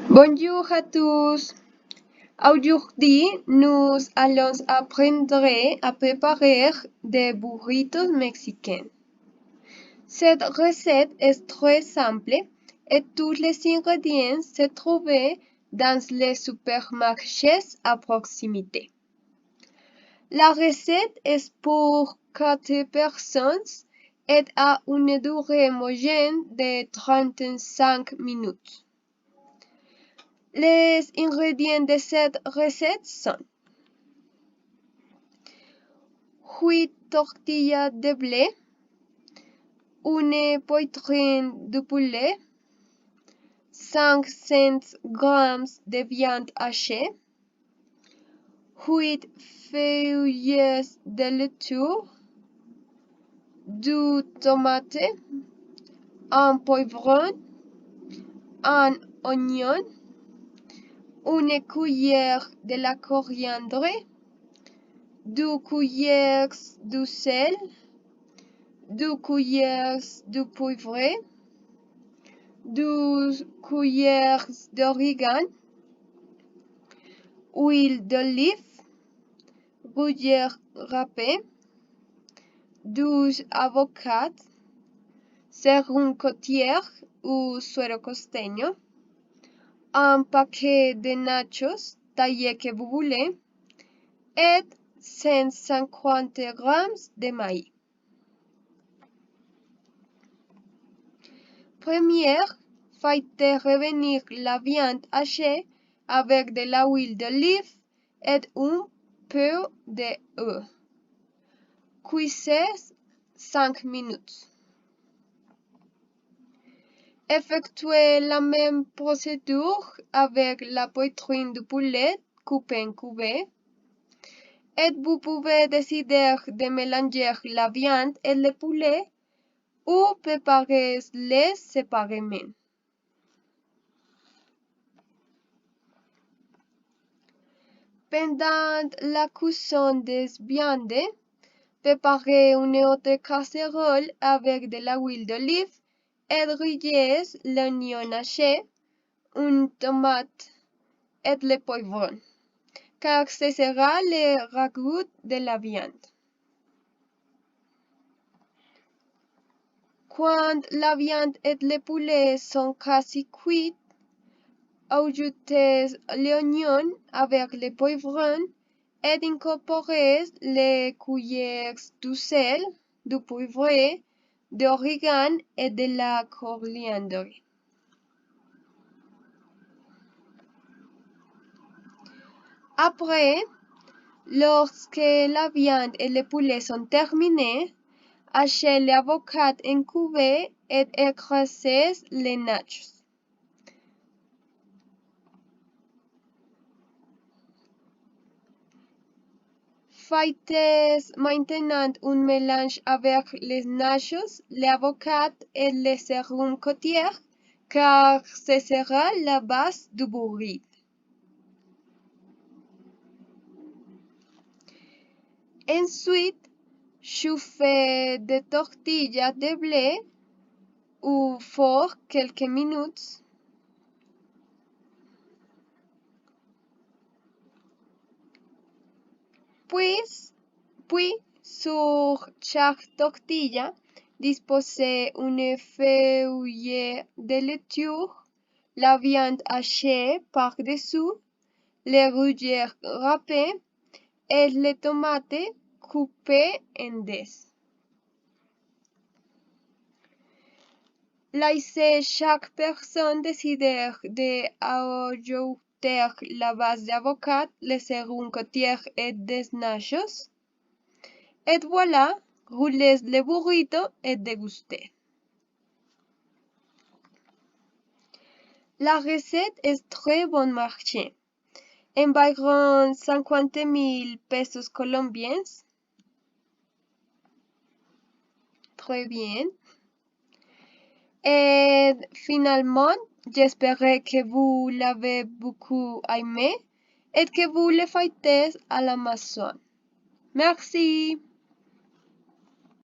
Bonjour à tous. Aujourd'hui, nous allons apprendre à préparer des burritos mexicains. Cette recette est très simple et tous les ingrédients se trouvent dans les supermarchés à proximité. La recette est pour 4 personnes et a une durée moyenne de 35 minutes. Les ingrédients de cette recette sont 8 tortillas de blé, une poitrine de poulet, 500 g de viande hachée, 8 feuilles de laitue, 2 tomates, un poivron, un oignon, une cuillère de la coriandre, 2 cuillères de sel, 2 cuillères de poivre, 2 cuillères d'origan, huile d'olive, rougier râpé, 12 avocats, serum côtier ou suero costeño, un paquet de nachos taillés que vous voulez et 150 g de maïs. Première, faites revenir la viande hachée avec de l'huile d'olive et un peu d'eau. Cuisez 5 minutes. Effectuez la même procédure avec la poitrine de poulet coupée en cubes. Et vous pouvez décider de mélanger la viande et le poulet ou préparez-les séparément. Pendant la cuisson des viandes, préparez une autre casserole avec de l'huile d'olive et grillez l'oignon haché, une tomate et le poivron, car ce sera le ragoût de la viande. Quand la viande et le poulet sont quasi cuits, ajoutez l'oignon avec le poivron et incorporez les cuillères de sel, du poivre, d'origan et de la coriandre. Après, lorsque la viande et le poulet sont terminés, hachez l'avocat en cubes et écrasez les nachos. Faites maintenant un mélange avec les nachos, l'avocat et le serum côtier, car ce sera la base du burrito. Ensuite, chauffez des tortillas de blé au four quelques minutes. Puis, sur chaque tortilla, disposez une feuille de laitue, la viande hachée par-dessous, les rougiers râpés et les tomates coupées en dés. Laissez chaque personne décider d'ajouter la base d'avocat, le serum côtier et des nachos. Et voilà, roulez le burrito et dégustez. La recette est très bon marché, environ 50,000 pesos colombiens. Très bien. Et finalement, j'espère que vous l'avez beaucoup aimé et que vous le faites à la maison. Merci.